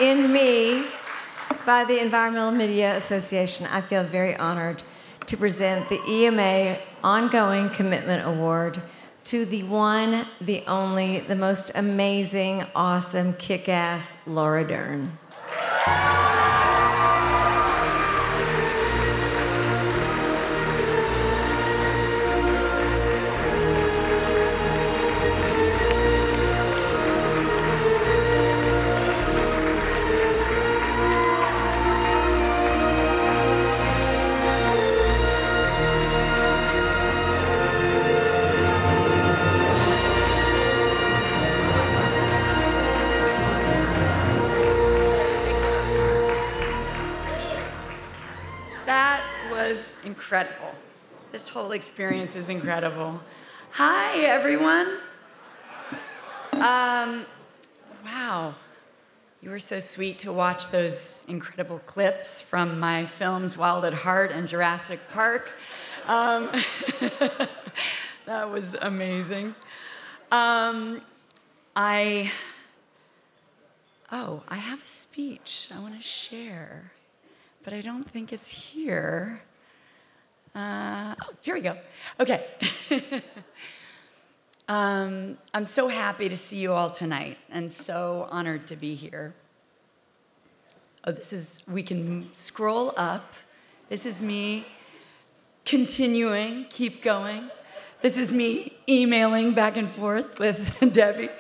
in me by the Environmental Media Association, I feel very honored to present the EMA Ongoing Commitment Award to the one, the only, the most amazing, awesome, kick-ass Laura Dern. That was incredible. This whole experience is incredible. Hi, everyone. Wow. You were so sweet to watch those incredible clips from my films Wild at Heart and Jurassic Park. That was amazing. I have a speech I want to share, but I don't think it's here. Here we go. Okay. I'm so happy to see you all tonight and so honored to be here. We can scroll up. This is me continuing, keep going. This is me emailing back and forth with Debbie.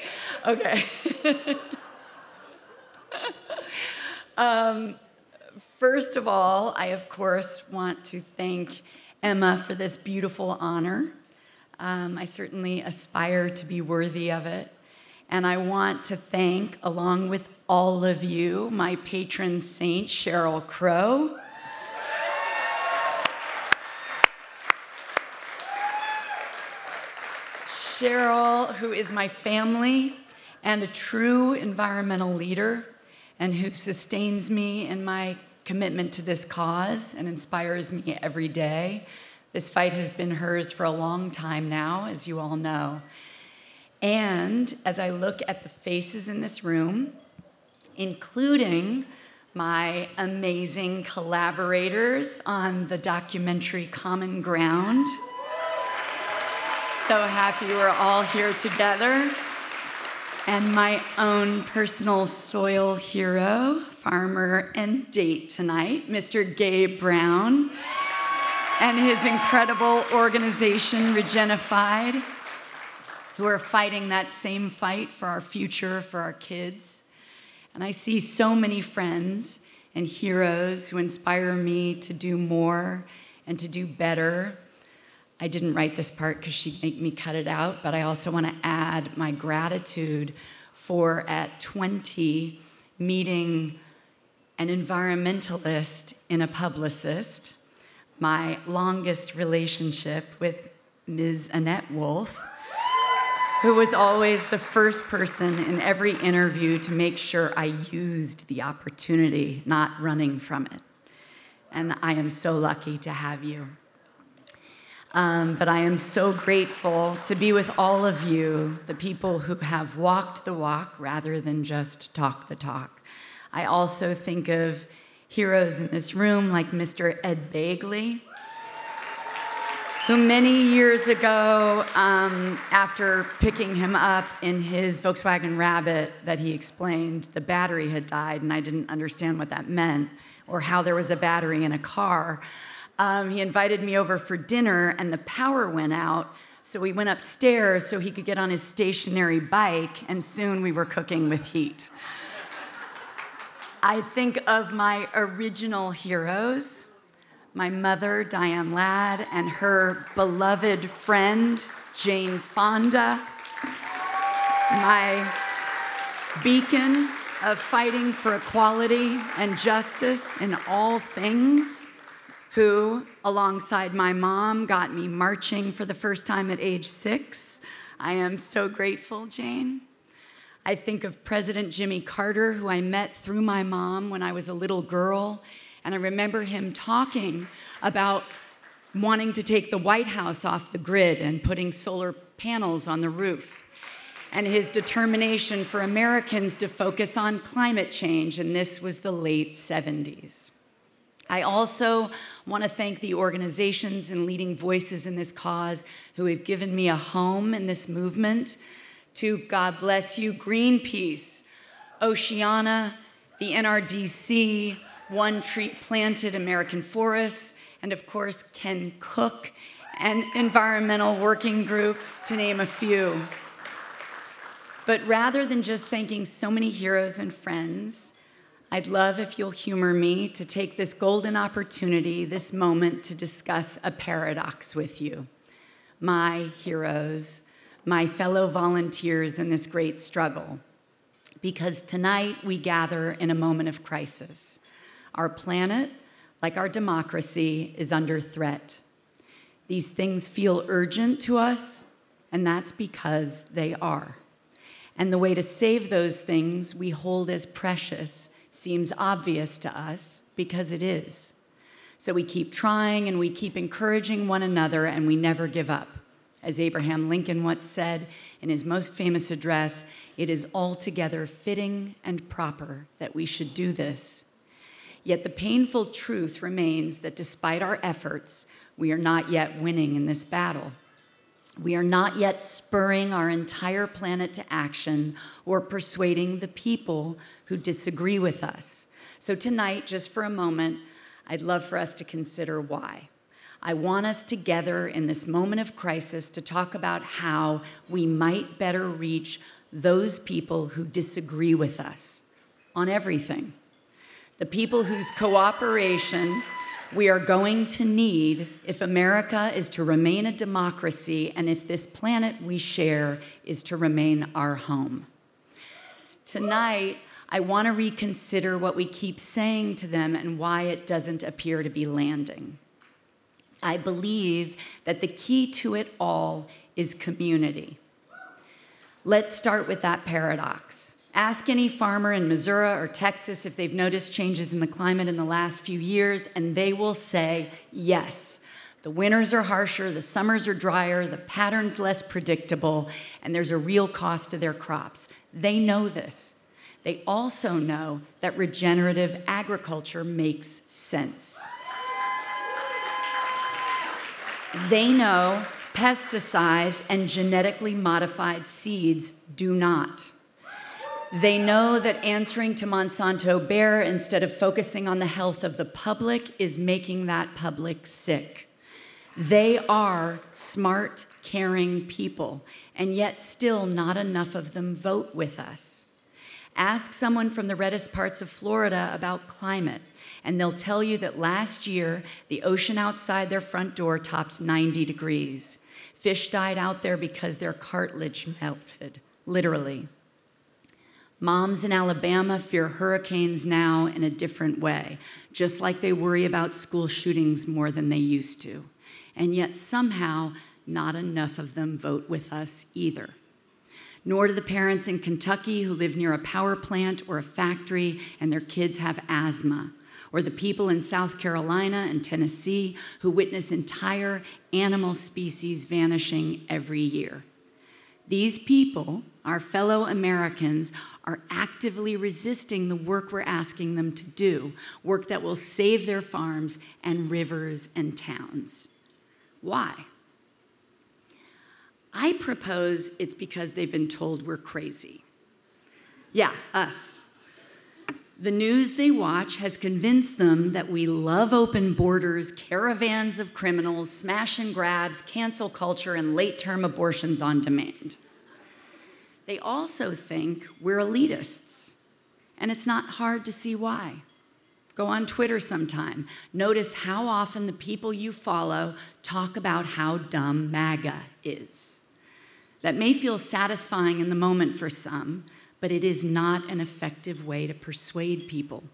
Okay. First of all, I, of course, want to thank Emma for this beautiful honor. I certainly aspire to be worthy of it. And I want to thank, along with all of you, my patron saint, Sheryl Crow. Sheryl, who is my family and a true environmental leader, and who sustains me in my commitment to this cause and inspires me every day. This fight has been hers for a long time now, as you all know. And as I look at the faces in this room, including my amazing collaborators on the documentary Common Ground, so happy we're all here together. And my own personal soil hero, farmer and date tonight, Mr. Gabe Brown, and his incredible organization, Regenified, who are fighting that same fight for our future, for our kids. And I see so many friends and heroes who inspire me to do more and to do better. I didn't write this part because she'd make me cut it out, but I also want to add my gratitude for, at 20, meeting an environmentalist and a publicist, my longest relationship with Ms. Annette Wolf, who was always the first person in every interview to make sure I used the opportunity, not running from it. And I am so lucky to have you. But I am so grateful to be with all of you, the people who have walked the walk rather than just talk the talk. I also think of heroes in this room like Mr. Ed Begley, who many years ago, after picking him up in his Volkswagen Rabbit, that he explained the battery had died, and I didn't understand what that meant, or how there was a battery in a car. He invited me over for dinner, and the power went out, so we went upstairs so he could get on his stationary bike, and soon we were cooking with heat. I think of my original heroes, my mother, Diane Ladd, and her beloved friend, Jane Fonda, my beacon of fighting for equality and justice in all things, who, alongside my mom, got me marching for the first time at age 6. I am so grateful, Jane. I think of President Jimmy Carter, who I met through my mom when I was a little girl, and I remember him talking about wanting to take the White House off the grid and putting solar panels on the roof. and his determination for Americans to focus on climate change, and this was the late 70s. I also want to thank the organizations and leading voices in this cause who have given me a home in this movement. To God bless you, Greenpeace, Oceana, the NRDC, One Tree Planted, American Forests, and of course, Ken Cook and Environmental Working Group, to name a few. But rather than just thanking so many heroes and friends, I'd love if you'll humor me to take this golden opportunity, this moment, to discuss a paradox with you. My heroes, my fellow volunteers in this great struggle. Because tonight we gather in a moment of crisis. Our planet, like our democracy, is under threat. These things feel urgent to us, and that's because they are. And the way to save those things we hold as precious seems obvious to us, because it is. So we keep trying and we keep encouraging one another, and we never give up. As Abraham Lincoln once said in his most famous address, it is altogether fitting and proper that we should do this. Yet the painful truth remains that despite our efforts, we are not yet winning in this battle. We are not yet spurring our entire planet to action or persuading the people who disagree with us. So tonight, just for a moment, I'd love for us to consider why. I want us together in this moment of crisis to talk about how we might better reach those people who disagree with us on everything. The people whose cooperation we are going to need if America is to remain a democracy and if this planet we share is to remain our home. Tonight, I want to reconsider what we keep saying to them and why it doesn't appear to be landing. I believe that the key to it all is community. Let's start with that paradox. Ask any farmer in Missouri or Texas if they've noticed changes in the climate in the last few years, and they will say yes. The winters are harsher, the summers are drier, the pattern's less predictable, and there's a real cost to their crops. They know this. They also know that regenerative agriculture makes sense. They know pesticides and genetically modified seeds do not. They know that answering to Monsanto Bayer instead of focusing on the health of the public is making that public sick. They are smart, caring people, and yet still not enough of them vote with us. Ask someone from the reddest parts of Florida about climate, and they'll tell you that last year, the ocean outside their front door topped 90 degrees. Fish died out there because their cartilage melted, literally. Moms in Alabama fear hurricanes now in a different way, just like they worry about school shootings more than they used to. And yet somehow, not enough of them vote with us either. Nor do the parents in Kentucky who live near a power plant or a factory and their kids have asthma, or the people in South Carolina and Tennessee who witness entire animal species vanishing every year. These people, our fellow Americans, are actively resisting the work we're asking them to do, work that will save their farms and rivers and towns. Why? I propose it's because they've been told we're crazy. Yeah, us. The news they watch has convinced them that we love open borders, caravans of criminals, smash and grabs, cancel culture, and late-term abortions on demand. They also think we're elitists, and it's not hard to see why. Go on Twitter sometime. Notice how often the people you follow talk about how dumb MAGA is. That may feel satisfying in the moment for some, but it is not an effective way to persuade people.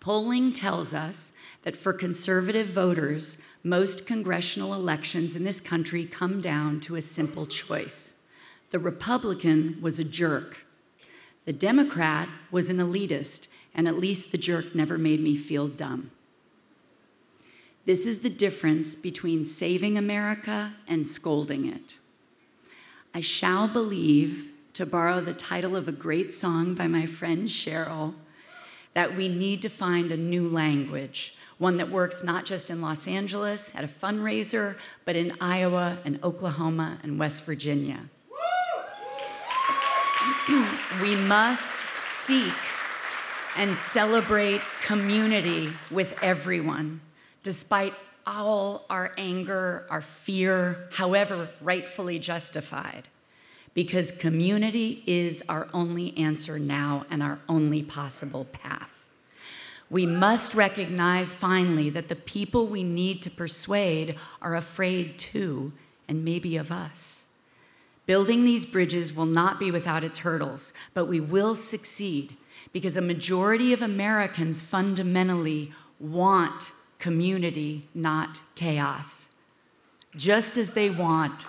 Polling tells us that for conservative voters, most congressional elections in this country come down to a simple choice. The Republican was a jerk. The Democrat was an elitist, and at least the jerk never made me feel dumb. This is the difference between saving America and scolding it. I shall believe, to borrow the title of a great song by my friend Cheryl, that we need to find a new language, one that works not just in Los Angeles at a fundraiser, but in Iowa and Oklahoma and West Virginia. We must seek and celebrate community with everyone, despite all our anger, our fear, however rightfully justified, because community is our only answer now and our only possible path. We must recognize finally that the people we need to persuade are afraid too, and maybe of us. Building these bridges will not be without its hurdles, but we will succeed because a majority of Americans fundamentally want community, not chaos. Just as they want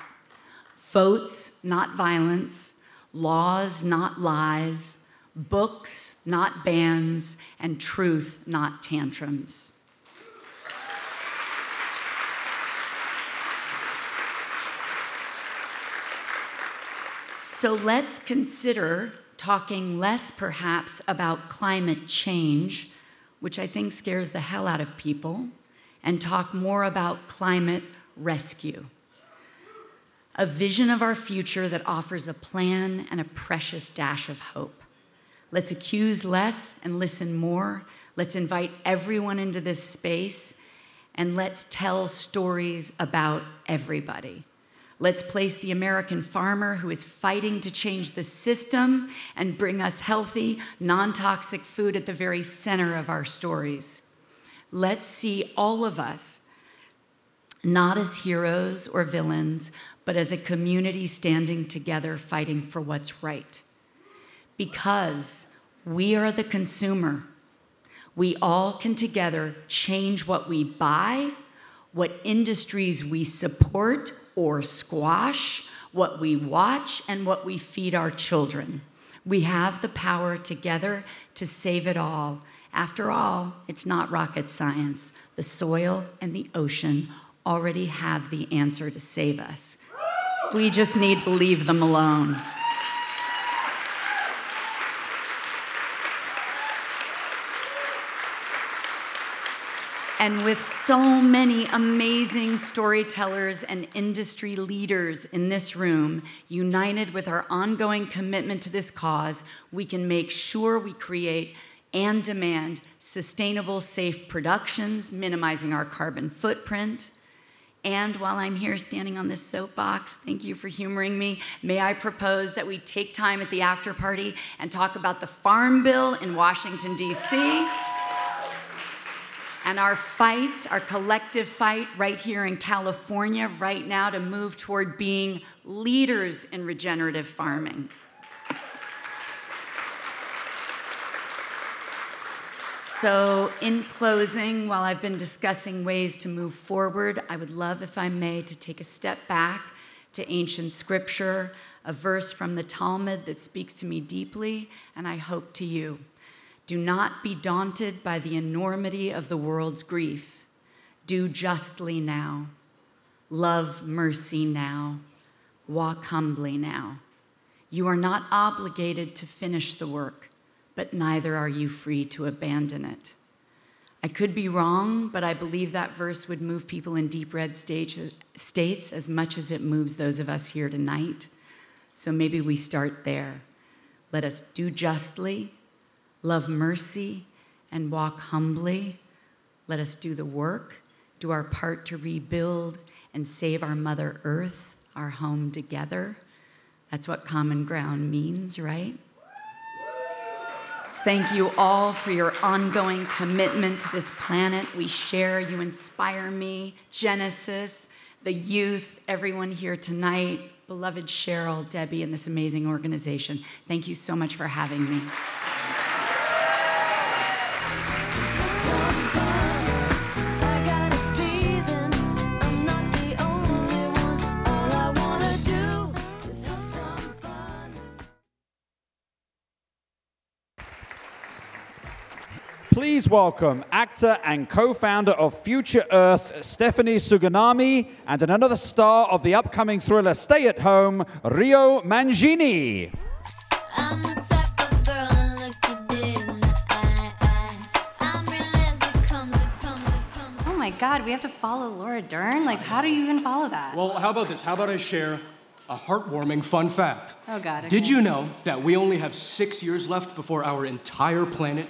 votes, not violence, laws, not lies, books, not bans, and truth, not tantrums. So let's consider talking less, perhaps, about climate change, which I think scares the hell out of people, and talk more about climate rescue. A vision of our future that offers a plan and a precious dash of hope. Let's accuse less and listen more. Let's invite everyone into this space, and let's tell stories about everybody. Let's place the American farmer who is fighting to change the system and bring us healthy, non-toxic food at the very center of our stories. Let's see all of us not as heroes or villains, but as a community standing together fighting for what's right. Because we are the consumer. We all can together change what we buy, what industries we support or squash, what we watch, and what we feed our children. We have the power together to save it all. After all, it's not rocket science. The soil and the ocean already have the answer to save us. We just need to leave them alone. And with so many amazing storytellers and industry leaders in this room, united with our ongoing commitment to this cause, we can make sure we create and demand sustainable, safe productions, minimizing our carbon footprint. And while I'm here standing on this soapbox, thank you for humoring me, may I propose that we take time at the after party and talk about the Farm Bill in Washington, D.C., and our fight, our collective fight right here in California right now to move toward being leaders in regenerative farming. So in closing, while I've been discussing ways to move forward, I would love, if I may, to take a step back to ancient scripture, a verse from the Talmud that speaks to me deeply, and I hope to you. Do not be daunted by the enormity of the world's grief. Do justly now. Love mercy now. Walk humbly now. You are not obligated to finish the work, but neither are you free to abandon it. I could be wrong, but I believe that verse would move people in deep red states as much as it moves those of us here tonight. So maybe we start there. Let us do justly, love mercy, and walk humbly. Let us do the work, do our part to rebuild and save our Mother Earth, our home together. That's what common ground means, right? Thank you all for your ongoing commitment to this planet we share. You inspire me, Genesis, the youth, everyone here tonight, beloved Cheryl, Debbie, and this amazing organization. Thank you so much for having me. please welcome actor and co-founder of Future Earth, Stephanie Suganami, and another star of the upcoming thriller Stay at Home, Rio Mangini. I'm the type of girl to look you dead in the eye. I'm real as it comes, it comes, it comes. Oh my God, we have to follow Laura Dern? Like, how do you even follow that? Well, how about this? How about I share a heartwarming fun fact? Oh God. Okay. Did you know that we only have 6 years left before our entire planet